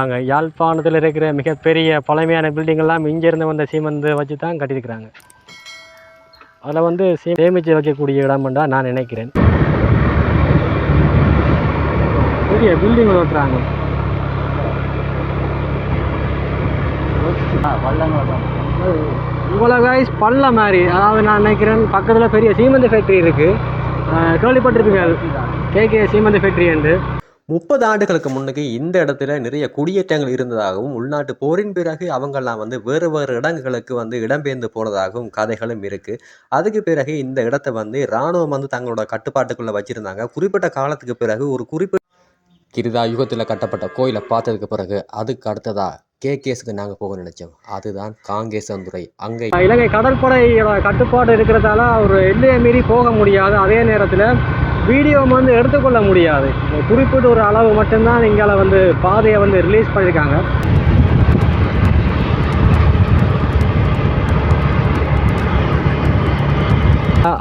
அங்கே யாழ்ப்பாணத்தில் இருக்கிற மிகப்பெரிய பழமையான பில்டிங்கெல்லாம் இங்கேருந்து வந்த சீமெந்து வச்சு தான் கட்டியிருக்கிறாங்க. அதில் வந்து சேமித்து வைக்கக்கூடிய இடம்ன்றா நான் நினைக்கிறேன். பெரிய பில்டிங் ஓட்டுறாங்க. இவ்வளோ கைஸ் பள்ள மாதிரி, அதாவது நான் நினைக்கிறேன் பக்கத்தில் பெரிய சீமெந்து ஃபேக்ட்ரி இருக்குது. கேள்விப்பட்டிருப்பீங்க கேகே சீமெந்து ஃபேக்ட்ரி என்று. 30 ஆண்டுகளுக்கு முன்னுக்கு இந்த இடத்துல நிறைய குடியேற்றங்கள் இருந்ததாகவும் உள்நாட்டு போரின் பிறகு அவங்கெல்லாம் வந்து வேறு வேறு இடங்களுக்கு வந்து இடம்பெயர்ந்து போனதாகவும் கதைகளும் இருக்கு. அதுக்கு பிறகு இந்த இடத்த வந்து இராணுவம் வந்து தங்களோட கட்டுப்பாட்டுக்குள்ள வச்சிருந்தாங்க. குறிப்பிட்ட காலத்துக்கு பிறகு ஒரு குறிப்பிட்ட கிருதா யுகத்தில் கட்டப்பட்ட கோயிலை பார்த்ததுக்கு பிறகு அதுக்கு அடுத்ததா கேகேஸுக்கு நாங்கள் போக நினைச்சோம். அதுதான் காங்கேசந்துறை. அங்கே இலங்கை கடற்படையோட கட்டுப்பாடு இருக்கிறதால ஒரு எல்லையை மீறி போக முடியாது. அதே நேரத்தில் வீடியோ வந்து எடுத்துக்கொள்ள முடியாது. குறிப்பிட்ட ஒரு அளவு மட்டும்தான் இங்கால வந்து பாதையை வந்து ரிலீஸ் பண்ணியிருக்காங்க.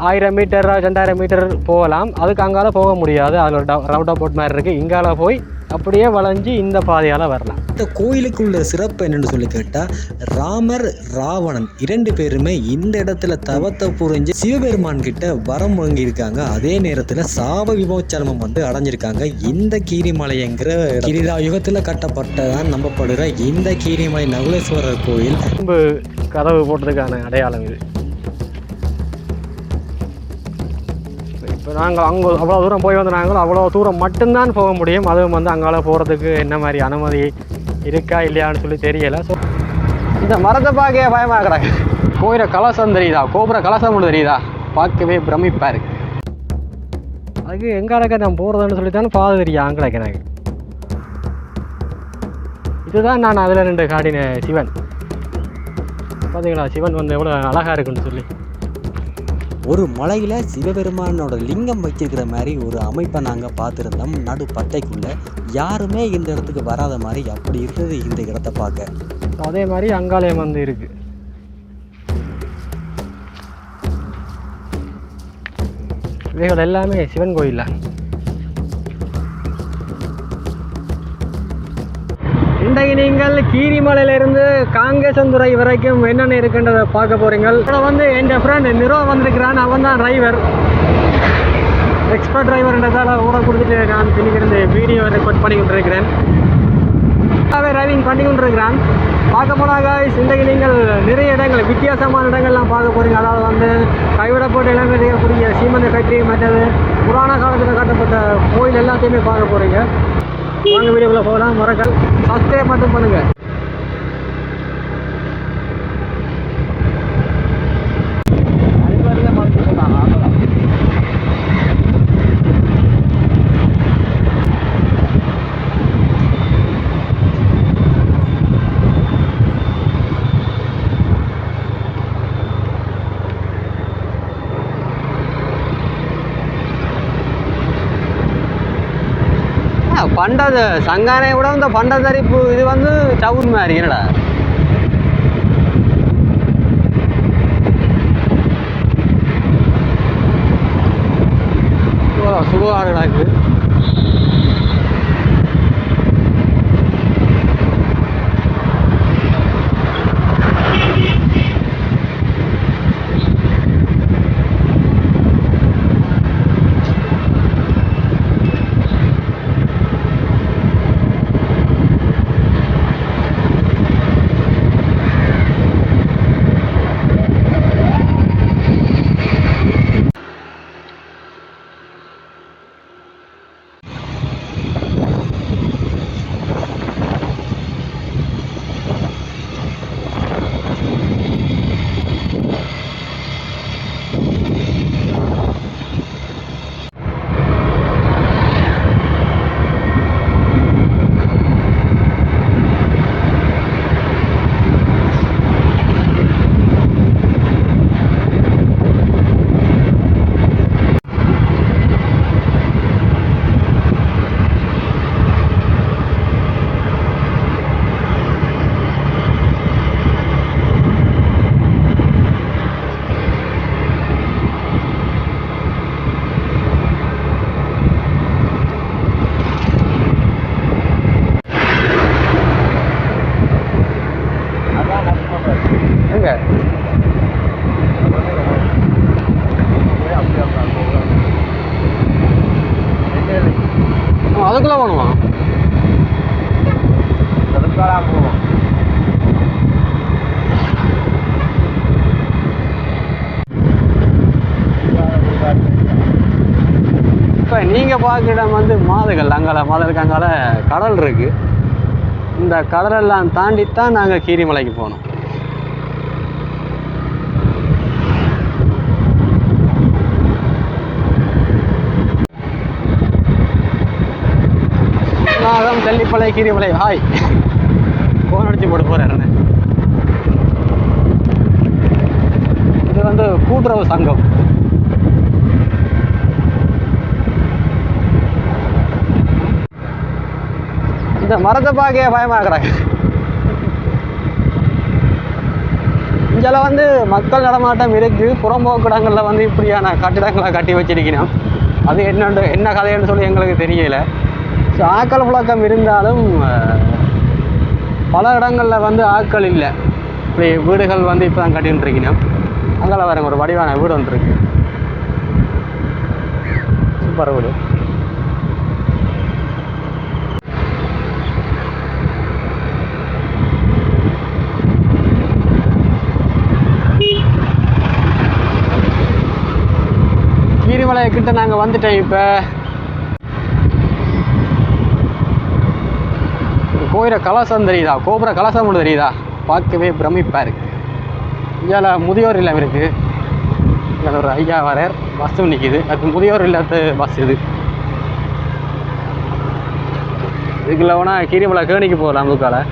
ஆயிரம் மீட்டர் 2000 மீட்டர் போகலாம். அதுக்கு அங்கால போக முடியாது. அதில் ஒரு ரவுட் போட் மாதிரி இருக்குது. இங்கால போய் அப்படியே வளைஞ்சு இந்த பாதையால் வரலாம். இந்த கோயிலுக்குள்ள சிறப்பு என்னென்னு சொல்லி கேட்டால், ராமர் ராவணன் 2 பேருமே இந்த இடத்துல தவத்தை புரிஞ்சு சிவபெருமான் கிட்ட வரம் வாங்கியிருக்காங்க. அதே நேரத்தில் சாப விமோச்சனமும் வந்து அடைஞ்சிருக்காங்க. இந்த கீரிமலைங்கிற கிரிதா யுகத்தில் கட்டப்பட்டதான் நம்பப்படுகிற இந்த கீரிமலை நகுலேஸ்வரர் கோயில் கதவு போட்டதுக்கான அடையாளம் இது. இப்போ நாங்கள் அங்கே அவ்வளோ தூரம் போய் வந்து நாங்களும் அவ்வளோ தூரம் மட்டும்தான் போக முடியும். அதுவும் வந்து அங்கால போகிறதுக்கு என்ன மாதிரி அனுமதி இருக்கா இல்லையான்னு சொல்லி தெரியலை. ஸோ இந்த மரத்தை பார்க்க பயமாக கிடக்கு. கோயில கலசம் தெரியுதா, கோபுர கலசம் ஒன்று தெரியுதா, பார்க்கவே பிரமிப்பாக இருக்கு. அதுக்கு எங்காலக்க நான் போகிறதுன்னு சொல்லித்தானே பாது தெரியும் ஆங்கிலக்கு எனக்கு. இதுதான் நான் அதில் 2 காட்டின சிவன். பார்த்தீங்களா சிவன் வந்து எவ்வளோ அழகாக இருக்குன்னு சொல்லி. ஒரு மலையில் சிவபெருமானோட லிங்கம் வச்சிருக்கிற மாதிரி ஒரு அமைப்பை நாங்கள் பார்த்துருந்தோம். நடு பட்டைக்குள்ளே யாருமே இந்த இடத்துக்கு வராத மாதிரி அப்படி இருந்தது இந்த இடத்த பார்க்க. அதே மாதிரி அங்காலயம் வந்து இருக்குது. இவைகள் எல்லாமே சிவன் கோயிலில். இன்றைக்கு நீங்கள் கீரிமலையிலிருந்து காங்கேசந்துறை வரைக்கும் என்னென்ன இருக்குன்றதை பார்க்க போகிறீங்க. இப்போ வந்து என் ஃப்ரெண்ட் நிரோ வந்திருக்கிறான். அவன் தான் டிரைவர், எக்ஸ்பர்ட் டிரைவர்ன்றதால ஊட கொடுத்துட்டு நான் பின்னிக்கிருந்து வீடியோ ரெக்கார்ட் பண்ணி கொண்டிருக்கிறேன். டிரைவிங் பண்ணி கொண்டிருக்கிறான். பார்க்க போனாங்க இன்றைக்கு நீங்கள் நிறைய இடங்கள் வித்தியாசமான இடங்கள்லாம் பார்க்க போகிறீங்க. அதாவது வந்து கைவிடப்பட்ட எல்லாமே இருக்கக்கூடிய சீமெந்து ஃபேக்ட்ரி, மற்றது புராண காலத்தில் கட்டப்பட்ட கோயில் எல்லாத்தையுமே பார்க்க போகிறீங்க. வாங்க வீடியோக்குள்ள போகலாம். மறக்காம சப்ஸ்கிரைப் மட்டும் பண்ணுங்க. பண்டது சங்கானை விட இந்த பண்டத்தரிப்பு இது வந்து சவுர் மாதிரி என்னடா சுகாடுடாக்கு. பார்க்குற இடம் வந்து மாதுகள். அங்கால மாதுகளுக்கு அங்கால கடல் இருக்குது. இந்த கடலெல்லாம் தாண்டித்தான் நாங்கள் கீரிமலைக்கு போனோம். நாகம் தெல்லிப்பளை கீரிமலை. ஹாய், ஃபோன் அடிச்சு போட்டு போகிறேன். இது வந்து கூட்டுறவு சங்கம். இந்த மரத்தை பார்க்க பயமாக்குறாங்க. இதில் வந்து மக்கள் நடமாட்டம் இருக்குது. புறம்போக்கிடங்களில் வந்து இப்படியான கட்டிடங்களை கட்டி வச்சிருக்கணும். அது என்ன கதைன்னு சொல்லி எங்களுக்கு தெரியலை. ஸோ ஆக்கள் புழக்கம் இருந்தாலும் பல இடங்களில் வந்து ஆட்கள் இல்லை. இப்படி வீடுகள் வந்து இப்போ தான் கட்டின்னு இருக்கணும். அங்கே வர ஒரு வடிவான வீடு ஒன்று இருக்கு. சூப்பர் வீடு. கீரிமலை கிட்ட நாங்கள் வந்துட்டோம். இப்போ கோயில கலசம் தெரியுதா? கோபுர கலசம் மட்டும் தெரியுதா? பார்க்கவே பிரமிப்பாக இருக்குது. இதில் முதியோர் இல்லம் இருக்குது. இதில் ஒரு ஐயா வரார், பஸ்ஸும் நிற்கிது. அது முதியோர் இல்லத்து பஸ். இதுக்குள்ள வேணால் கீரிமலை கேணிக்கு போகலாம். முக்கால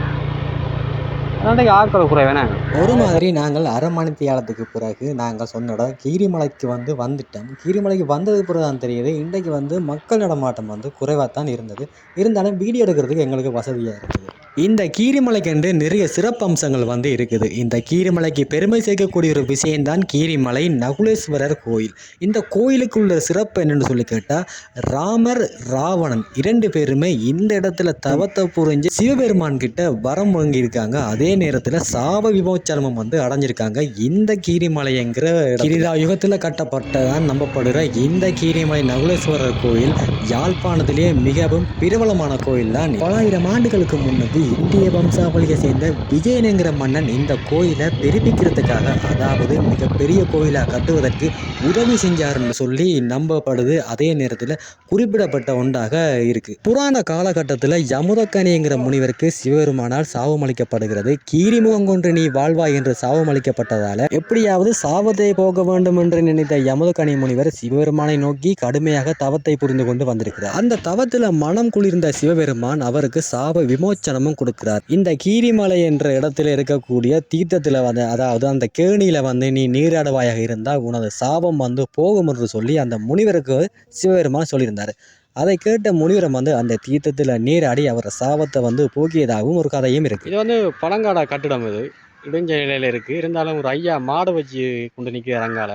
அன்றைக்கு ஆட்கள் குறைவேண்ணே. ஒரு மாதிரி நாங்கள் அரை மணித்தியாலத்துக்கு பிறகு நாங்கள் சொன்ன இடம் கீரிமலைக்கு வந்துட்டோம். கீரிமலைக்கு வந்ததுக்கு பிறகு தான் தெரியுது இன்றைக்கு வந்து மக்கள் நடமாட்டம் வந்து குறைவாக தான் இருந்தது. இருந்தாலும் வீடியோ எடுக்கிறதுக்கு எங்களுக்கு வசதியாக இருக்குது. இந்த கீரிமலைக்கு நிறைய சிறப்பம்சங்கள் வந்து இருக்குது. இந்த கீரிமலைக்கு பெருமை சேர்க்கக்கூடிய ஒரு விஷயம்தான் கீரிமலை நகுலேஸ்வரர் கோயில். இந்த கோயிலுக்குள்ள சிறப்பு என்னென்னு சொல்லி கேட்டால், ராமர் ராவணன் 2 பேருமே இந்த இடத்துல தவத்தை புரிஞ்சு சிவபெருமான் கிட்ட வரம் வாங்கியிருக்காங்க. அதே நேரத்தில் சாப விமோச்சனமும் வந்து அடைஞ்சிருக்காங்க. இந்த கீரிமலைங்கிற கிரிதா யுகத்தில் கட்டப்பட்டதான் நம்பப்படுகிற இந்த கீரிமலை நகுலேஸ்வரர் கோயில் யாழ்ப்பாணத்திலேயே மிகவும் பிரபலமான கோயில் தான். பல ஆயிரம் ஆண்டுகளுக்கு முன்னாடி இந்திய வம்சாவளியை சேர்ந்த விஜயனுங்கிற மன்னன் இந்த கோயிலை பெருப்பிக்கிறதுக்காக, அதாவது மிகப்பெரிய கோயிலாக கட்டுவதற்கு உதவி செஞ்சாருன்னு சொல்லி நம்பப்படுது. அதே நேரத்தில் குறிப்பிடப்பட்ட ஒன்றாக இருக்கு. புராண காலகட்டத்தில் யமுதக்கனிங்கிற முனிவருக்கு சிவபெருமானால் சாபமளிக்கப்படுகிறது. கீரிமுகம் கொன்று நீ வாழ்வாய் என்று சாபமளிக்கப்பட்டதால எப்படியாவது சாபத்தை போக வேண்டும் என்று நினைத்த யமுதக்கனி முனிவர் சிவபெருமானை நோக்கி கடுமையாக தவத்தை புரிந்து கொண்டு வந்திருக்கிறார். அந்த தவத்தில் மனம் குளிர்ந்த சிவபெருமான் அவருக்கு சாப விமோச்சனமும் கொடுக்கிறார். இந்த கீரிமலை என்ற இடத்துல இருக்கக்கூடிய தீர்த்தத்தில் வந்து, அதாவது அந்த கேணியில வந்து நீ நீராடுவாயாக இருந்தால் உனது சாபம் வந்து போகும் என்று சொல்லி அந்த முனிவருக்கு சிவபெருமான் சொல்லியிருந்தார். அதை கேட்ட முனிவரம் வந்து அந்த தீர்த்தத்தில் நீராடி அவர் சாபத்தை வந்து போக்கியதாகவும் ஒரு கதையும் இருக்கு. இது வந்து பழங்கால கட்டிடம். இது இடிஞ்ச நிலையில இருக்கு. இருந்தாலும் ஒரு ஐயா மாடு வச்சு கொண்டு நிற்கிற அங்கால.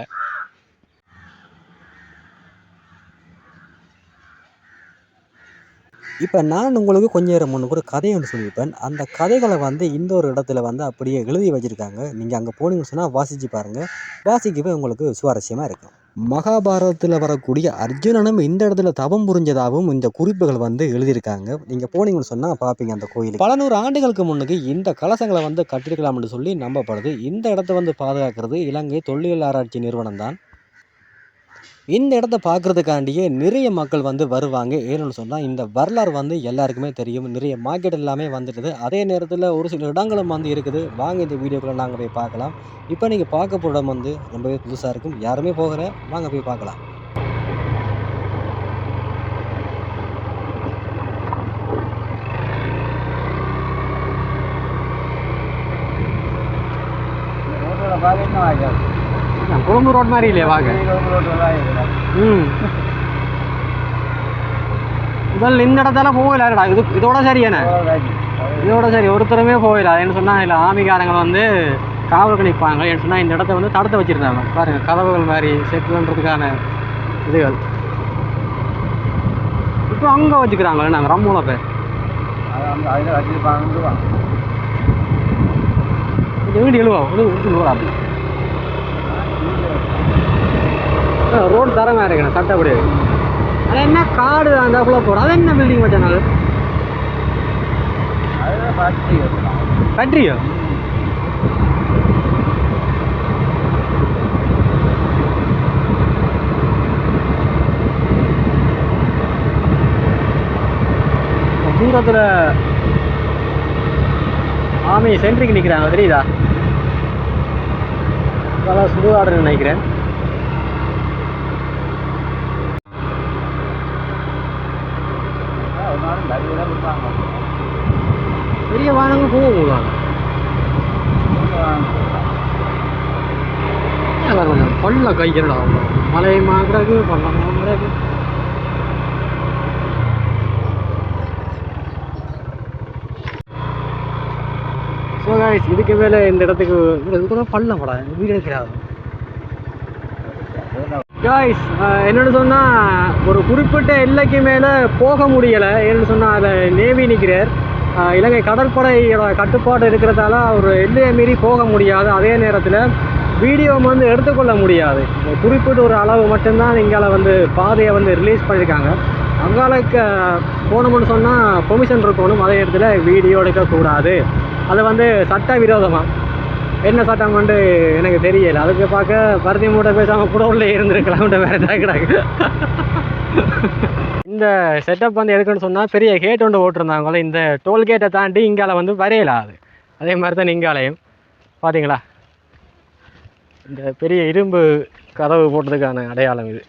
இப்போ நான் உங்களுக்கு கொஞ்ச நேரம் முன்னுக்கு ஒரு கதையை ஒன்று சொல்லியிருப்பேன். அந்த கதைகளை வந்து இந்த ஒரு இடத்துல வந்து அப்படியே எழுதி வச்சுருக்காங்க. நீங்கள் அங்கே போனீங்கன்னு சொன்னால் வாசித்து பாருங்கள். வாசிக்கவே உங்களுக்கு சுவாரஸ்யமாக இருக்கும். மகாபாரதத்தில் வரக்கூடிய அர்ஜுனனும் இந்த இடத்துல தவம் புரிஞ்சதாகவும் இந்த குறிப்புகள் வந்து எழுதியிருக்காங்க. நீங்கள் போனீங்கன்னு சொன்னால் பார்ப்பீங்க. அந்த கோயில் பல நூறு ஆண்டுகளுக்கு முன்னுக்கு இந்த கலசங்களை வந்து கட்டிருக்கலாம்னு சொல்லி நம்பப்படுது. இந்த இடத்த வந்து பாதுகாக்கிறது இலங்கை தொல்லியல் ஆராய்ச்சி நிறுவனம் தான். இந்த இடத்த பார்க்குறதுக்காண்டியே நிறைய மக்கள் வந்து வருவாங்க. ஏன்னு சொன்னால் இந்த வரலாறு வந்து எல்லாருக்குமே தெரியும். நிறைய மார்க்கெட் எல்லாமே வந்துடுது. அதே நேரத்தில் ஒரு சில இடங்களும் வந்து இருக்குது. வாங்க இந்த வீடியோக்குள்ளே நாங்கள் போய் பார்க்கலாம். இப்போ நீங்கள் பார்க்க போகிற இடம் வந்து ரொம்பவே புதுசாக இருக்கும். யாருமே போகிற வாங்க போய் பார்க்கலாம். கொழும்பு ரோட் மாதிரி இல்லையா? வாங்க. முதல்ல இந்த இடத்துல போகலாடா. இதோட சரியானே, இதோட சரி. ஒருத்தருமே போயிடா. என்ன சொன்னால் இல்லை, ஆமிகாரங்களை வந்து காவலுக்கு நிற்பாங்க. என்ன சொன்னால் இந்த இடத்த வந்து தடுத்து வச்சுருந்தாங்க. பாருங்கள், கதவுகள் மாதிரி செட் பண்ணுறதுக்கான இதுகள் இப்போ அங்கே வச்சுக்கிறாங்களே. நாங்கள் ரம்மூல பேர் வீடு எழுவா அப்படி ரோடு தரமாக இருக்கணும். சட்டப்படி அது என்ன காடு அந்த போகிறோம். அது என்ன பில்டிங் வச்சனால ஃபேக்ட்ரியோ? தூரத்தில் ஆமி சென்ட்ரிக்கு நிற்கிறாங்க தெரியுதா? அதெல்லாம் சுடுகாடுன்னு நினைக்கிறேன். பெரிய வாகனங்கள் போக போடுவாங்க. பள்ள கைக்கிறடா மலை மாங்கிறது பள்ளம் மாங்கிறது. ஸோ கைஸ், இதுக்கு மேலே இந்த இடத்துக்கு பள்ளம் படம் வீடு இருக்கிறாங்க. கைஸ், என்னென்னு சொன்னால் ஒரு குறிப்பிட்ட எல்லைக்கு மேலே போக முடியலை. என்னென்னு சொன்னால் அதை நேவி நிற்கிறார். இலங்கை கடற்படையோட கட்டுப்பாடு இருக்கிறதால ஒரு எல்லையை மீறி போக முடியாது. அதே நேரத்தில் வீடியோ வந்து எடுத்துக்கொள்ள முடியாது. குறிப்பிட்ட ஒரு அளவு மட்டும்தான் இங்கால வந்து பாதையை வந்து ரிலீஸ் பண்ணியிருக்காங்க. அங்காலுக்கு போனோம்னு சொன்னால் பெர்மிஷன் இருக்கணும். அதே இடத்துல வீடியோ எடுக்கக்கூடாது. அது வந்து சட்ட விரோதமாக. என்ன சட்டம் வந்து எனக்கு தெரியலை. அதுக்கு பார்க்க பருத்தி மூட்டை பேசாமல் கூட உள்ளே இருந்திருக்கலாம். வேறு ஏதாவது கிடக்கு. இந்த செட்டப் வந்து எதுக்குன்னு சொன்னால் பெரிய கேட் ஒன்று ஓட்டிருந்தாங்களே, இந்த டோல்கேட்டை தாண்டி இங்கால வந்து வரையலாது. அதே மாதிரி தான் இங்காலையும் பார்த்தீங்களா, இந்த பெரிய இரும்பு கதவு போட்டதுக்கான அடையாளம் இது.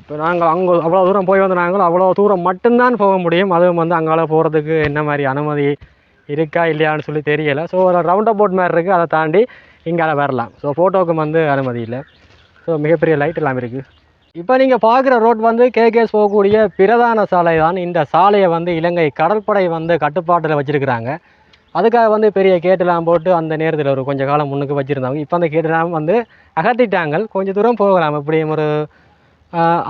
இப்போ நாங்கள் அங்கே அவ்வளோ தூரம் போய் வந்து நாங்கள் அவ்வளோ தூரம் மட்டும்தான் போக முடியும். அதுவும் வந்து அங்கால போகிறதுக்கு என்ன மாதிரி அனுமதி இருக்கா இல்லையான்னு சொல்லி தெரியலை. ஸோ ஒரு ரவுண்ட் அபவுட் மாதிரி இருக்குது. அதை தாண்டி இங்கால வரலாம். ஸோ ஃபோட்டோவுக்கு வந்து அனுமதி இல்லை. ஸோ மிகப்பெரிய லைட் எல்லாம் இருக்குது. இப்போ நீங்கள் பார்க்குற ரோட் வந்து கேகேஎஸ் போகக்கூடிய பிரதான சாலை தான். இந்த சாலையை வந்து இலங்கை கடற்படை வந்து கட்டுப்பாட்டில் வச்சுருக்கிறாங்க. அதுக்காக வந்து பெரிய கேட்டெல்லாம் போட்டு அந்த நேரத்தில் ஒரு கொஞ்சம் காலம் முன்னுக்கு வச்சுருந்தாங்க. இப்போ அந்த கேட்டெல்லாம் வந்து அகற்றிட்டாங்க. கொஞ்சம் தூரம் போகலாம். எப்படியும் ஒரு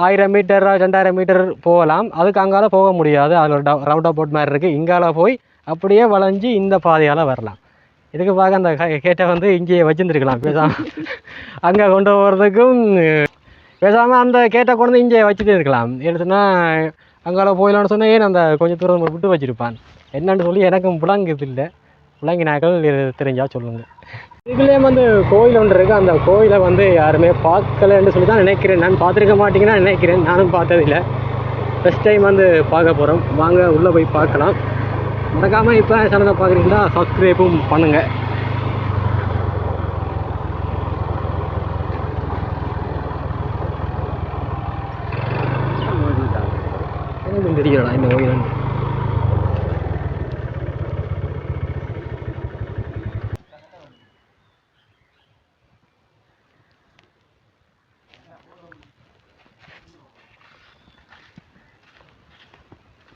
1000 மீட்டர் 2000 மீட்டர் போகலாம். அதுக்கு அங்கால போக முடியாது. அதில் ஒரு ரவுண்ட் அபவுட் மாதிரி இருக்குது. இங்கால போய் அப்படியே வளைஞ்சி இந்த பாதையால் வரலாம். இதுக்கு பார்க்க அந்த கேட்டை வந்து இங்கேயே வச்சுருந்துருக்கலாம். பேசாமல் அங்கே கொண்டு போகிறதுக்கும் பேசாமல் அந்த கேட்டை கொண்டு வந்து இங்கே வச்சுட்டு இருக்கலாம். எடுத்துனா அங்கால போயிடலான்னு சொன்னால் ஏன் அந்த கொஞ்சம் தூரம் விட்டு வச்சுருப்பான் என்னன்னு சொல்லி எனக்கும் புழங்குது இல்லை. புழங்கினாக்கள் தெரிஞ்சால் சொல்லுங்கள். இதுலேயும் வந்து கோயில் ஒன்று இருக்குது. அந்த கோயிலை வந்து யாருமே பார்க்கலன்னு சொல்லி தான் நினைக்கிறேன். நான் பார்த்துருக்க மாட்டேங்கன்னா நினைக்கிறேன். நானும் பார்த்ததில்லை. ஃபஸ்ட் டைம் வந்து பார்க்க போகிறோம். வாங்க உள்ளே போய் பார்க்கலாம். மறக்காமல் இப்போ சேனலை பார்க்குறீங்களா, சப்ஸ்கிரைபும் பண்ணுங்கள். எனக்கு தெரியலடா இந்த கோயில் வந்து.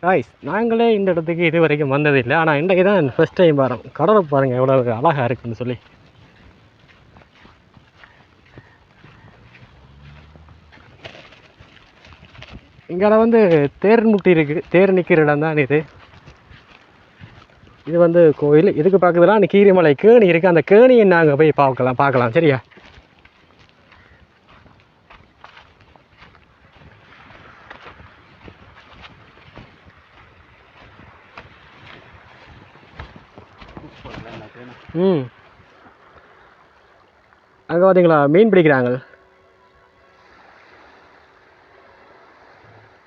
காய்ஸ், நாங்களே இந்த இடத்துக்கு இது வரைக்கும் வந்ததில்லை. ஆனால் இன்றைக்கு தான் ஃபஸ்ட் டைம் வரோம். கடலை பாருங்கள் எவ்வளோ அழகாக இருக்குன்னு சொல்லி. இங்கே வந்து தேர் முட்டி இருக்குது. தேர் நிற்கிற இடம் தான் இது. இது வந்து கோயில். இதுக்கு பக்கத்தில் அந்த கீரிமலை கேணி இருக்குது. அந்த கேணியை நாங்கள் போய் பார்க்கலாம். சரியா? அங்கே பார்த்தீங்களா மீன் பிடிக்கிறாங்க.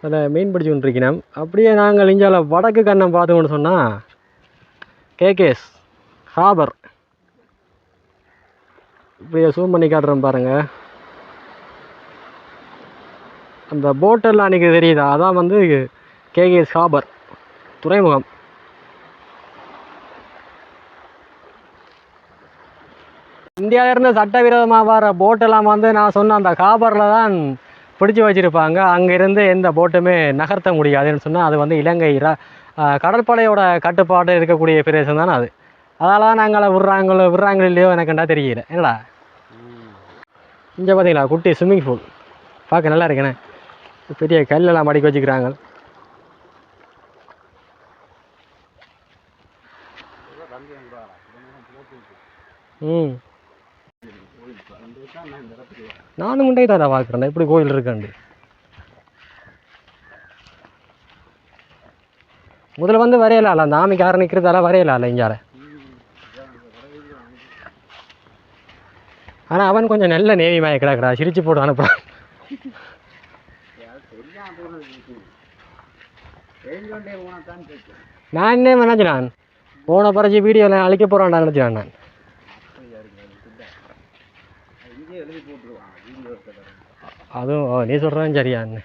அதில் மீன் பிடிச்சி கொண்டிருக்கிறோம். அப்படியே நாங்கள் இஞ்சால வடக்கு கண்ணம் பார்த்தோம்னு சொன்னால் கேகேஎஸ் ஹார்பர். இப்படியே ஜூம் பண்ணி காட்டுறோம் பாருங்கள். அந்த போட்டெல்லாம் அன்றைக்கி தெரியுதா, அதான் வந்து கேகேஎஸ் ஹார்பர் துறைமுகம். இந்தியாவிலிருந்து சட்டவிரோதமாக வர போட்டெல்லாம் வந்து நான் சொன்ன அந்த ஹார்பரில் தான் பிடிச்சி வச்சுருப்பாங்க. அங்கேருந்து எந்த போட்டுமே நகர்த்த முடியாதுன்னு சொன்னால் அது வந்து இலங்கை கடற்படையோட கட்டுப்பாடு இருக்கக்கூடிய பிரதேசம் தானே அது. அதனால தான் நாங்கள் விடுறாங்களோ இல்லையோ எனக்குண்டா தெரியல. என்னடா இங்கே பார்த்தீங்களா குட்டி ஸ்விம்மிங் பூல் பார்க்க நல்லா இருக்கேண்ணே. பெரிய கல்லெல்லாம் மடிக்க வச்சுக்கிறாங்க. நானும் முண்டே தான் பார்க்குறேன் எப்படி கோயில் இருக்காண்டு. முதல்ல வந்து வரையலாம்ல, அந்த ஆமைக்கார நிற்கிறதால வரையலாம்ல இங்கால. ஆனால் அவன் கொஞ்சம் நல்ல நேவி மாய கிடக்குறா, சிரிச்சு போட்டு அனுப்புறான். நான் என்ன நினைச்சேன் போன பறிச்சு வீடியோவில் அழிக்க போகிறான்டா நினச்சேன் நான். அதுவும் நீ சொல்கிறேன் சரியான்னு.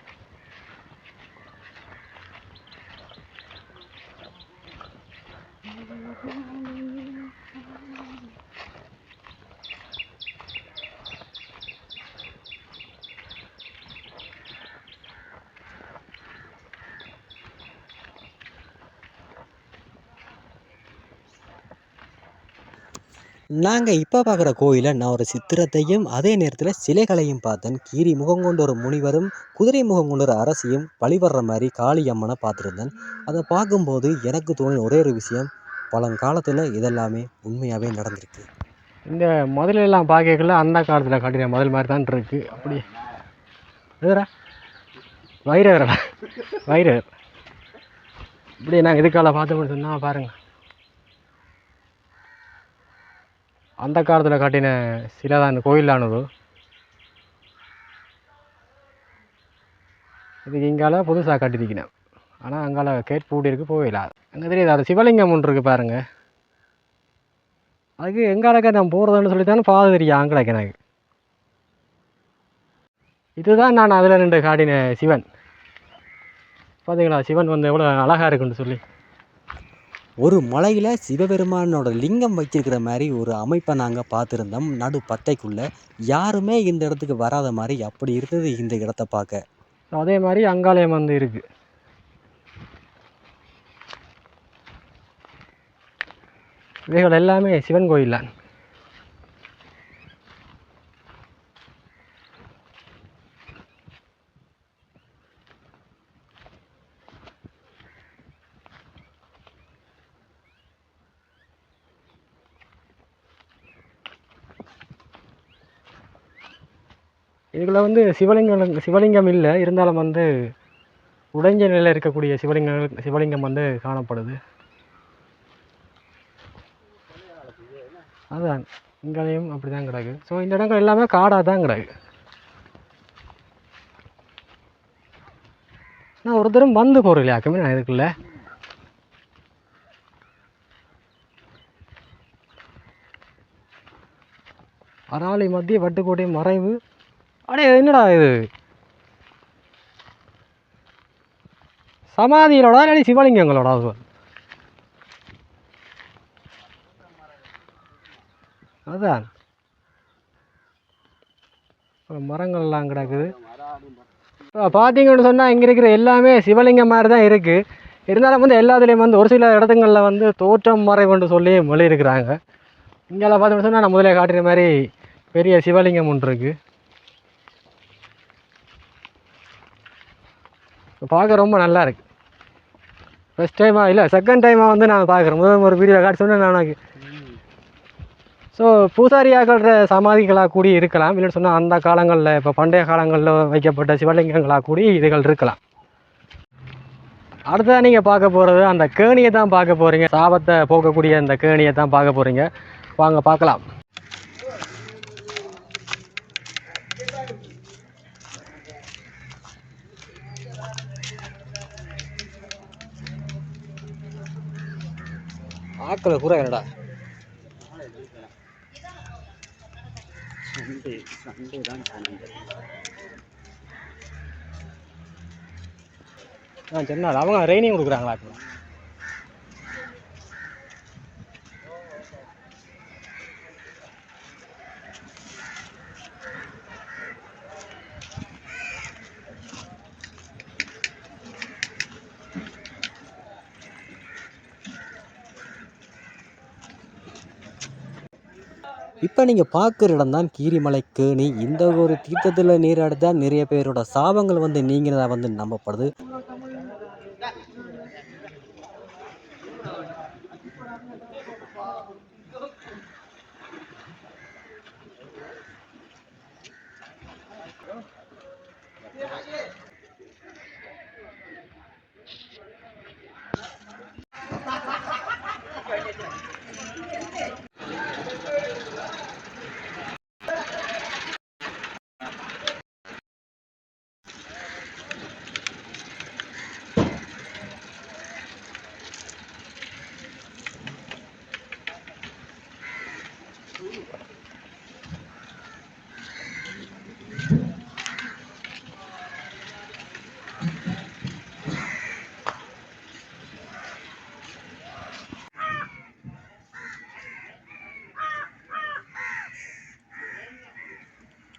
நாங்கள் இப்போ பார்க்குற கோயிலில் நான் ஒரு சித்திரத்தையும் அதே நேரத்தில் சிலைகளையும் பார்த்தேன். கீரி முகம் கொண்ட ஒரு முனிவரும் குதிரை முகம் கொண்ட ஒரு அரசியும் வழிபடுற மாதிரி காளி அம்மனை பார்த்துருந்தேன். அதை பார்க்கும்போது எனக்கு தோணின ஒரே ஒரு விஷயம், பழங்காலத்தில் இதெல்லாமே உண்மையாகவே நடந்திருக்கு. இந்த முதலெல்லாம் பார்க்கல அந்த காலத்தில் காட்டின முதல் மாதிரி தான் இருக்கு. அப்படி வேறா வைரவரா வைரவர் இப்படி நாங்கள் இதுக்கால பார்த்தோம்னு சொன்னால் பாருங்கள், அந்த காலத்தில் காட்டின சிலை தான் இந்த கோயிலானது. இதுக்கு இங்கால புதுசாக கட்டிருக்கேன். ஆனால் அங்கால கேட் பூட்டி இருக்கு, போயிடல. அங்கே தெரியுது அது சிவலிங்கம் ஒன்று இருக்குது பாருங்கள். அதுக்கு எங்காலக்க நான் போகிறதுன்னு சொல்லித்தானே பாது தெரியும் ஆங்கலைக்கு எனக்கு. இதுதான் நான் அதில் ரெண்டு காட்டின சிவன். பார்த்தீங்களா சிவன் வந்து எவ்வளோ அழகாக இருக்குன்னு சொல்லி. ஒரு மலையில் சிவபெருமானோட லிங்கம் வச்சிருக்கிற மாதிரி ஒரு அமைப்பை நாங்கள் பார்த்துருந்தோம். நடு பத்தைக்குள்ளே யாருமே இந்த இடத்துக்கு வராத மாதிரி அப்படி இருந்தது இந்த இடத்த பார்க்க. அதே மாதிரி அங்காலயம் வந்து இருக்குது. இவைகள் எல்லாமே சிவன் கோயில் தான். இதுக்குள்ள வந்து சிவலிங்கம் இல்லை, இருந்தாலும் வந்து உடைஞ்ச நிலையில் இருக்கக்கூடிய சிவலிங்கம் வந்து காணப்படுது. அதுதான் இங்கேயும் அப்படி தான் கிடக்கு. ஸோ இந்த இடங்கள் எல்லாமே காடாக தான் கிடக்கு. நான் ஒரு தரம் வந்து போகிறேன் இல்லையாக்குமே நான் இதுக்குள்ள. அராலி மத்திய வட்டுக்கோட்டை மறைவு. அடே என்னடா இது சமாதிகளோட இல்லாட்டி சிவலிங்கங்களோட? அதுதான் மரங்கள்லாம் கிடக்குது. பார்த்தீங்கன்னு சொன்னால் இங்கே இருக்கிற எல்லாமே சிவலிங்கம் மாதிரி தான் இருக்குது. இருந்தாலும் வந்து எல்லாத்துலேயும் வந்து ஒரு சில இடத்துங்களில் வந்து தோற்றம் மறைவுன்னு சொல்லி மொழி இருக்கிறாங்க. இங்கெல்லாம் பார்த்தோம்னு சொன்னால் நான் முதலே காட்டுற மாதிரி பெரிய சிவலிங்கம் ஒன்று இருக்குது. பார்க்க ரொம்ப நல்லா இருக்குது. ஃபஸ்ட் டைமாக இல்லை செகண்ட் டைமாக வந்து நான் பார்க்குறேன். முதல் ஒரு வீடியோ காட்டி சொன்னேன் நான் எனக்கு. ஸோ பூசாரியாகிற சமாதிகளாக கூடி இருக்கலாம், இல்லைன்னு சொன்னால் அந்த காலங்களில் இப்போ பண்டைய காலங்களில் வைக்கப்பட்ட சிவலிங்கங்களாக கூடி இதுகள் இருக்கலாம். அடுத்ததான் நீங்கள் பார்க்க போகிறது அந்த கேணியை தான் பார்க்க போகிறீங்க. சாபத்தை போக்கக்கூடிய அந்த கேணியை தான் பார்க்க போகிறீங்க. வாங்க பார்க்கலாம். ஆக்களை கூட என்னடா சண்டே தான் சொன்னார். அவங்க ரெய்னிங் கொடுக்குறாங்களா? இப்போ நீங்கள் பார்க்குற இடம் தான் கீரிமலை கேணி. இந்த ஒரு தீர்த்தத்தில் நீராடிதான் நிறைய பேரோட சாபங்கள் வந்து நீங்கிறதா வந்து நம்பப்படுது.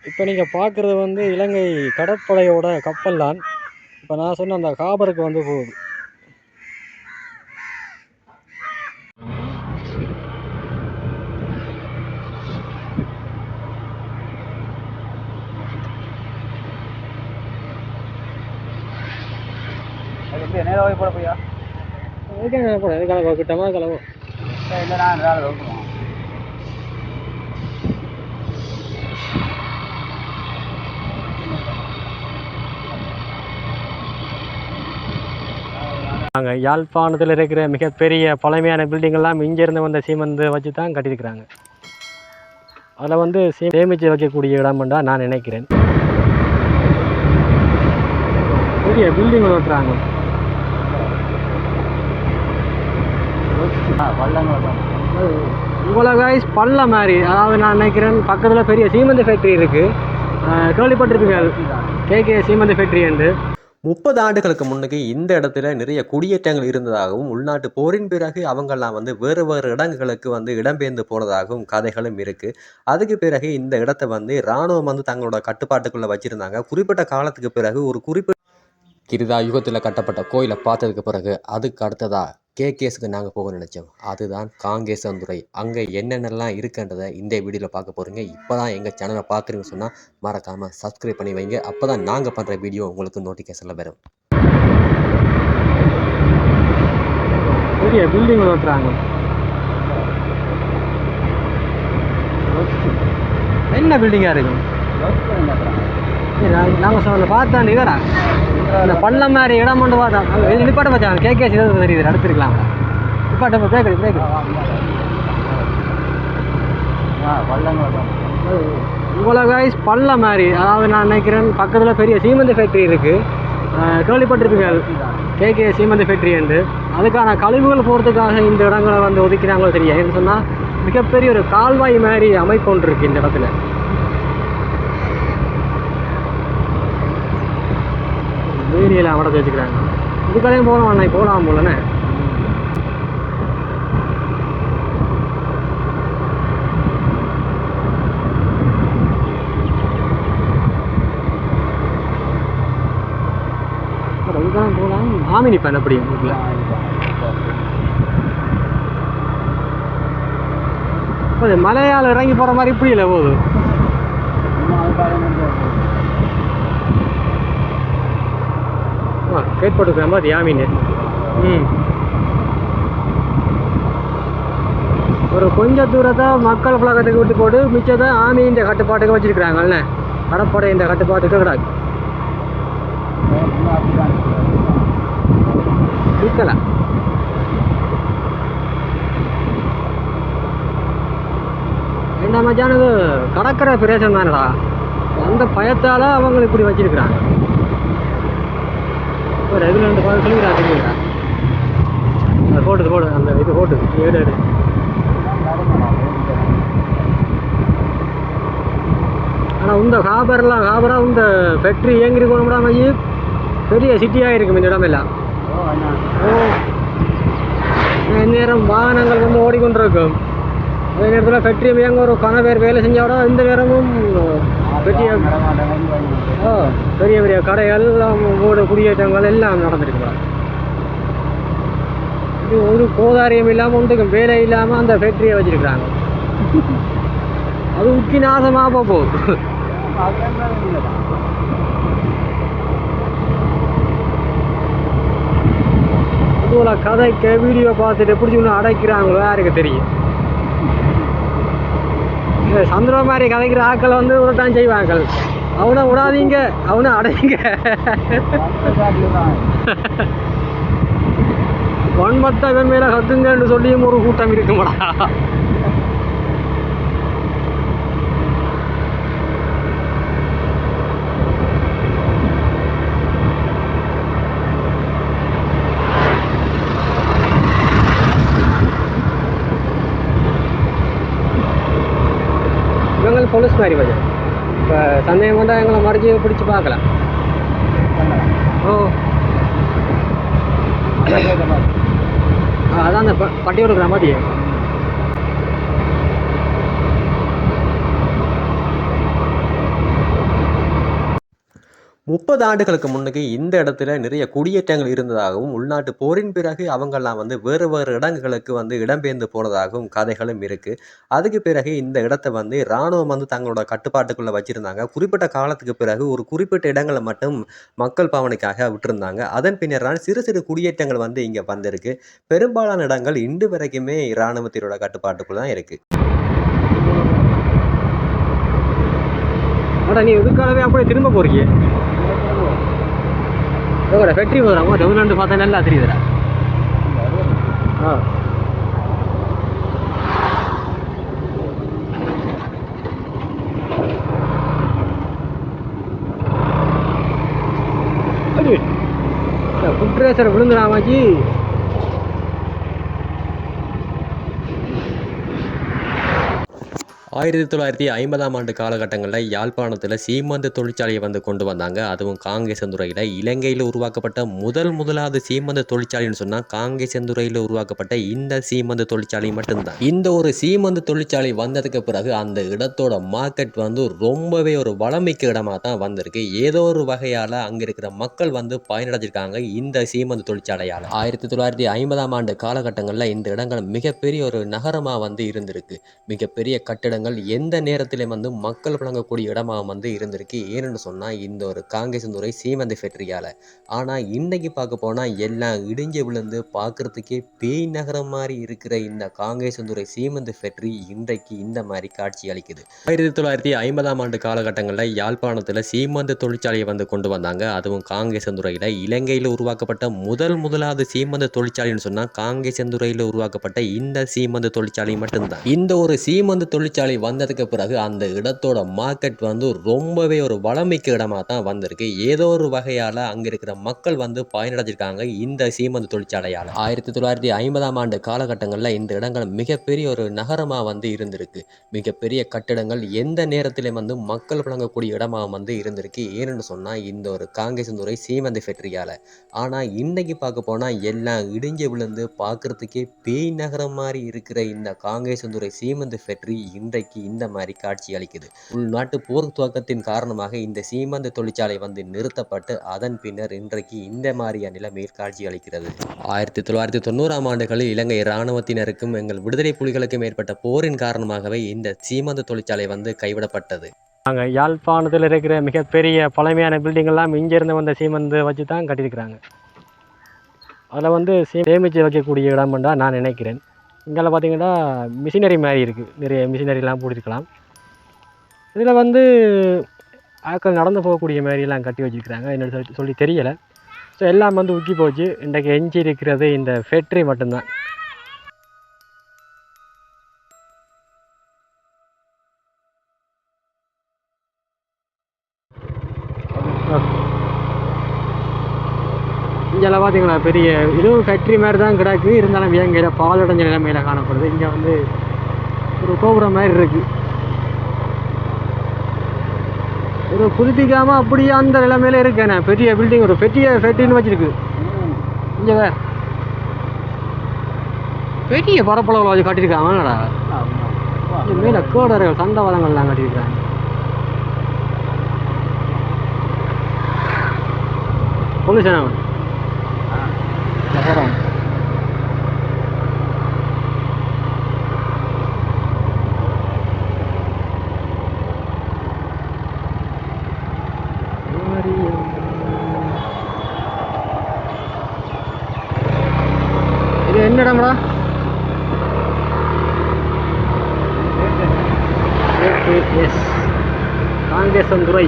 இப்போ நீங்கள் பார்க்குறது வந்து இலங்கை கடற்படையோட கப்பல் தான். இப்போ நான் சொன்ன அந்த காபருக்கு வந்து போகுது. நேராக போட போயா எதுக்காக கிட்டமா கிளம்பு. இல்லை நான் வேலை வைக்கணும். நாங்கள் யாழ்ப்பாணத்தில் இருக்கிற மிகப்பெரிய பழமையான பில்டிங்கெல்லாம் இங்கேருந்து வந்த சீமெந்து வச்சு தான் கட்டியிருக்கிறாங்க. அதில் வந்து சேமித்து வைக்கக்கூடிய இடம்ன்றா நான் நினைக்கிறேன். பெரிய பில்டிங் ஓட்டுறாங்க. இவ்வளோ காய்ஸ் பள்ள மாதிரி, அதாவது நான் நினைக்கிறேன் பக்கத்தில் பெரிய சீமெந்து ஃபேக்ட்ரி இருக்குது. கேள்விப்பட்டிருப்பீங்க கேகே சீமெந்து ஃபேக்ட்ரி என்று. 30 ஆண்டுகளுக்கு முன்னுக்கு இந்த இடத்துல நிறைய குடியேற்றங்கள் இருந்ததாகவும் உள்நாட்டு போரின் பிறகு அவங்கெல்லாம் வந்து வேறு வேறு இடங்களுக்கு வந்து இடம்பெயர்ந்து போனதாகவும் கதைகளும் இருக்குது. அதுக்கு பிறகு இந்த இடத்த வந்து இராணுவம் வந்து தங்களோட கட்டுப்பாட்டுக்குள்ளே வச்சுருந்தாங்க. குறிப்பிட்ட காலத்துக்கு பிறகு ஒரு குறிப்பிட்ட கிருதா யுகத்தில் கட்டப்பட்ட கோயிலை பார்த்ததுக்கு பிறகு அதுக்கு அடுத்ததாக கேகேஸுக்கு நாங்கள் போக நினச்சோம். அதுதான் காங்கேசந்துறை. அங்கே என்னென்னலாம் இருக்குன்றதை இந்த வீடியோவில் பார்க்க போகிறீங்க. இப்போ தான் எங்கள் சேனலை பார்க்குறீங்கன்னு சொன்னால் மறக்காமல் சப்ஸ்கிரைப் பண்ணி வைங்க. அப்போ தான் நாங்கள் பண்ணுற வீடியோ உங்களுக்கு நோட்டிஃபிகேஷனில் வரும். பெரிய பில்டிங் ஓட்டுறாங்க. என்ன பில்டிங்காக இருக்கும்? நாங்கள் சொல்ல பார்த்தா இதரா இந்த பள்ளம் மாதிரி இடம் கொண்டு பார்த்தா நிப்பாட்ட வச்சாங்க. கேகேசி தெரியுது அடுத்துருக்கலாம். நிப்பாட்ட பிரேக் இவ்வளோ காய்ஸ் பள்ளம் மாதிரி, அதாவது நான் நினைக்கிறேன் பக்கத்தில் பெரிய சீமெந்து ஃபேக்ட்ரி இருக்குது. கேள்விப்பட்டிருப்பீங்க கேகே சீமெந்து ஃபேக்ட்ரி என்று. அதுக்கான கழிவுகள் போகிறதுக்காக இந்த இடங்களை வந்து ஒதுக்கினாங்களோ தெரியாது. ஏன்னு சொன்னால் மிகப்பெரிய ஒரு கால்வாய் மாதிரி அமைப்பு ஒன்று இருக்குது இந்த இடத்துல. வீடியில் அவடத்தை வச்சுக்கிறாங்க. இதுக்கடையும் போகலாம் அன்னைக்கு போகலாம் போலண்ணே. இதுதான் போகலாம். ஆமினி பண்ண அப்படி வீட்டில் இப்போ மலையால் இறங்கி போகிற மாதிரி இப்படி இல்லை போகுது. கேட்பட்டு மாதிரி யாமீன். ஒரு கொஞ்சம் தூரத்தை மக்கள் புழக்கத்துக்கு விட்டு போட்டு மிச்சத்தை ஆமியின் கட்டுப்பாட்டுக்கு வச்சுருக்கிறாங்கல்ல. கடப்படை இந்த கட்டுப்பாட்டுக்கு கிடாது இருக்கல. என்ன மச்சானது கடற்கரை பிரதேசம் தானடா. அந்த பயத்தால் அவங்க இப்படி வச்சிருக்கிறாங்க. இதில் ரெண்டு பார்த்து சொல்லிக்கிறா அந்த போட்டு அந்த இது போட்டு ஏடு. ஆனால் இந்த ஹாபராக இந்த ஃபேக்ட்ரி இயங்கிருக்கணும்டா மையி. பெரிய சிட்டியாக இருக்கும் இந்த இடமெல்லாம். நேரம் வாகனங்கள் வந்து ஓடிக்கொண்டிருக்கும். அதே நேரத்தில் ஃபேக்ட்ரி இயங்க ஒரு பேர் வேலை செஞ்சாவிட இந்த நேரமும் பெரிய பெரிய பெரிய கடைகள் வீடு குடியேற்றங்கள் எல்லாம் நடந்துருக்குறாங்க. இது ஒரு கோதாரியம் இல்லாமல் ஒன்றுக்கும் வேலை இல்லாமல் அந்த ஃபேக்ட்ரியை வச்சுருக்குறாங்க. அது உக்கி நாசமாக போகுது. இதுல கதைக்க வீடியோ பார்த்துட்டு பிடிச்சி ஒன்று அடைக்கிறாங்களோ யாருக்கு தெரியும். சந்திர மாதிரி கதைக்கிற ஆக்கள் வந்து விடத்தான் செய்வாங்க. அவனை விடாதீங்க, அவனை அடைங்க. வன்மத்தவன் மேல கத்துங்கன்னு சொல்லியும் ஒரு கூட்டம் இருக்குமாடா. இவங்க போலீஸ் மாதிரி வச்சு இப்போ சந்தேகம் வந்தால் எங்களை மறைச்சி பிடிச்சி பார்க்கலாம். ஓ அதான் அந்த பட்டி கொடுக்குற மாதிரி. 30 ஆண்டுகளுக்கு முன்னுக்கு இந்த இடத்துல நிறைய குடியேற்றங்கள் இருந்ததாகவும் உள்நாட்டு போரின் பிறகு அவங்கெல்லாம் வந்து வேறு வேறு இடங்களுக்கு வந்து இடம்பெயர்ந்து போனதாகவும் கதைகளும் இருக்குது. அதுக்கு பிறகு இந்த இடத்த வந்து இராணுவம் வந்து தங்களோட கட்டுப்பாட்டுக்குள்ளே வச்சுருந்தாங்க. குறிப்பிட்ட காலத்துக்கு பிறகு ஒரு குறிப்பிட்ட இடங்களை மட்டும் மக்கள் பாவனைக்காக விட்டுருந்தாங்க. அதன் பின்னர் தான் சிறு சிறு குடியேற்றங்கள் வந்து இங்கே வந்திருக்கு. பெரும்பாலான இடங்கள் இன்று வரைக்குமே இராணுவத்தினோட கட்டுப்பாட்டுக்குள்ள தான் இருக்குது. நீ இதுக்காகவே அப்படியே திரும்ப போறீங்க ஃபேக்ட்ரி போகிறாங்க டவுன்லாண்டு பார்த்தா நல்லா தெரியுதுடா. Food racer விழுந்துடாமாச்சி. 1950ஆம் ஆண்டு காலகட்டங்களில் யாழ்ப்பாணத்தில் சீமந்து தொழிற்சாலையை வந்து கொண்டு வந்தாங்க. அதுவும் காங்கேசந்துறையில். இலங்கையில் உருவாக்கப்பட்ட முதலாவது சீமந்து தொழிற்சாலைன்னு சொன்னால் காங்கேசந்துறையில் உருவாக்கப்பட்ட இந்த சீமந்து தொழிற்சாலை மட்டும்தான். இந்த ஒரு சீமந்து தொழிற்சாலை வந்ததுக்கு பிறகு அந்த இடத்தோட மார்க்கெட் வந்து ரொம்பவே ஒரு வளமிக்க இடமாக தான் வந்திருக்கு. ஏதோ ஒரு வகையால் அங்கே இருக்கிற மக்கள் வந்து பயனடைஞ்சிருக்காங்க இந்த சீமந்து தொழிற்சாலையால். 1950ஆம் ஆண்டு காலகட்டங்களில் இந்த இடங்கள் மிகப்பெரிய ஒரு நகரமாக வந்து இருந்திருக்கு. மிகப்பெரிய கட்டிடங்கள் எந்த நேரத்திலே வந்து மக்கள் வழங்கக்கூடிய இடமா வந்து இருந்திருக்கு. ஏன்னு சொன்னால் இந்த ஒரு காங்கேசந்துறை சீமந்து ஃபேக்டரியால். ஆனால் இன்னைக்கு பார்க்க போனால் எல்லாம் இடிஞ்சு விழுந்து பார்க்குறதுக்கே பேய் நகரம் மாதிரி இருக்கிற இந்த காங்கேசந்துறை சீமந்து ஃபேக்டரி இன்றைக்கு இந்த மாதிரி காட்சி அளிக்குது. 1950ஆம் ஆண்டு காலகட்டங்களில் யாழ்ப்பாணத்தில் சீமந்து தொழிற்சாலையை வந்து கொண்டு வந்தாங்க. அதுவும் காங்கேசந்துறையில். இலங்கையில் உருவாக்கப்பட்ட முதலாவது சீமந்து தொழிற்சாலைன்னு சொன்னால் காங்கேசந்துறையில் உருவாக்கப்பட்ட இந்த சீமந்து தொழிற்சாலை மட்டும்தான். இந்த ஒரு சீமந்து தொழிற்சாலை வந்ததுக்கு பிறகு அந்த இடத்தோட மார்க்கெட் வந்து ரொம்பவே ஒரு வளமிக்க இடமா தான் வந்திருக்கு. ஏதோ ஒரு வகையால் அங்கே இருக்கிற மக்கள் வந்து பயனடைஞ்சிருக்காங்க இந்த சீமந்து தொழிற்சாலையால். 1950ஆம் ஆண்டு காலகட்டங்களில் இந்த இடங்கள் மிகப்பெரிய ஒரு நகரமாக வந்து இருந்திருக்கு. மிகப்பெரிய கட்டிடங்கள் எந்த நேரத்திலே வந்து மக்கள் வழங்கக்கூடிய இடமாக வந்து இருந்திருக்கு. ஏன்னு சொன்னால் இந்த ஒரு காங்கேசந்துறை சீமந்து ஃபேக்டரியால். ஆனால் இன்னைக்கு பார்க்க போனால் எல்லாம் இடிஞ்சு விழுந்து பார்க்குறதுக்கே பேய் நகரம் மாதிரி இருக்கிற இந்த காங்கேசந்துறை சீமந்து ஃபேக்டரி இன்றைக்கு இந்த மாதிரி காட்சி அளிக்குது. உள்நாட்டு போர் துவக்கத்தின் காரணமாக இந்த சீமந்து தொழிற்சாலை வந்து நிறுத்தப்பட்டு அதன் பின்னர் இன்றைக்கு இந்த மாதிரியான நிலைமையில் காட்சி அளிக்கிறது. 1990ஆம் ஆண்டுகளில் இலங்கை இராணுவத்தினருக்கும் எங்கள் விடுதலை புலிகளுக்கும் ஏற்பட்ட போரின் காரணமாகவே இந்த சீமந்து தொழிற்சாலை வந்து கைவிடப்பட்டது. அங்கே யாழ்ப்பாணத்தில் இருக்கிற மிகப்பெரிய பழமையான பில்டிங்கெல்லாம் இங்கேருந்து வந்த சீமந்து வச்சு தான் கட்டியிருக்கிறாங்க. அதில் வந்து சேமித்து வைக்கக்கூடிய இடம்னு தான் நான் நினைக்கிறேன். இங்கே பார்த்தீங்கன்னா மிஷினரி மாதிரி இருக்குது. நிறைய மிஷினரிலாம் போட்டிருக்கலாம். இதில் வந்து ஆட்கள் நடந்து போகக்கூடிய மாதிரிலாம் கட்டி வச்சுருக்கிறாங்க. என்னோட சொல்லி தெரியலை. ஸோ எல்லாம் வந்து உக்கி போச்சு. இன்றைக்கு எஞ்சி இருக்கிறது இந்த ஃபேக்ட்ரி மட்டும்தான். இங்கெல்லாம் பார்த்தீங்களா பெரிய இதுவும் ஃபேக்ட்ரி மாதிரி தான் கிடக்கு. இருந்தாலும் இயங்கையில் பாலடைஞ்ச நிலைமையில் காணப்படுது. இங்கே வந்து ஒரு கோபுரம் மாதிரி இருக்குது. ஒரு புதுப்பிக்காமல் அப்படியே அந்த நிலைமையில இருக்கேண்ணே. பெரிய பில்டிங் ஒரு பெரிய ஃபேக்ட்ரின்னு வச்சுருக்கு. இங்கே வேறு பெரிய பரப்பளவில் வச்சு காட்டியிருக்காங்கடா. இங்கே மேலே கோடர்கள் தண்டவாளங்கள்லாம் கட்டியிருக்காங்க. பொல்யூஷன் அவன் போகிறோம். இது என்ன இடம்டா? எஸ் காங்கேசந்துறை.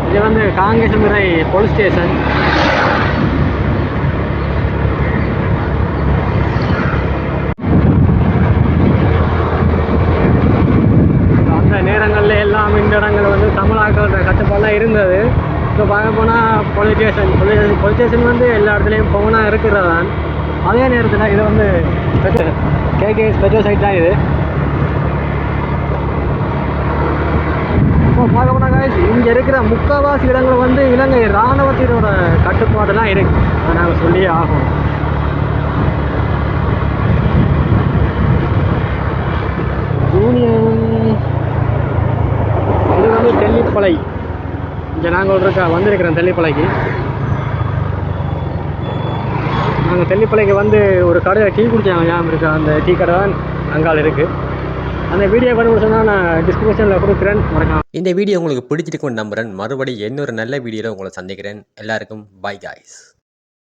இது வந்து காங்கேசந்துறை போலீஸ் ஸ்டேஷன். அந்த நேரங்களில் எல்லாம் இந்த இடங்கள் வந்து தமிழாக்களோட கட்டுப்பாடெலாம் இருந்தது. இப்போ பார்க்க போனால் போலீஸ் ஸ்டேஷன் வந்து எல்லா இடத்துலையும் போனால் இருக்கிறது தான். அதே நேரத்தில் இது வந்து கேகே ஸ்பெஷல் சைட் தான் இது. இப்போ பார்க்க போனால் இங்கே இருக்கிற முக்கால்வாசி இடங்கள் வந்து இலங்கை இராணுவத்தினோட கட்டுப்பாடெல்லாம் இருக்குது. அதை நாங்கள் சொல்லியே ஆகணும். யூனியன் இது வந்து தெல்லிப்பளை. இங்கே நாங்கள் வந்திருக்கிறோம் தெல்லிப்பளைக்கு. நாங்கள் தெல்லிப்பளைக்கு வந்து ஒரு கடையில் டீ குடிச்சாங்க, ஞாபகம் இருக்கா? அந்த டீ கடை தான் அங்கால இருக்குது. அந்த வீடியோ பண்ணி சொன்னால் நான் டிஸ்கிரிப்ஷனில் கொடுக்குறேன், மறக்காம. இந்த வீடியோ உங்களுக்கு பிடிச்சிருக்குன்னு நம்புகிறேன். மறுபடியும் இன்னொரு நல்ல வீடியோவில் உங்களை சந்திக்கிறேன். எல்லாருக்கும் பை காய்ஸ்.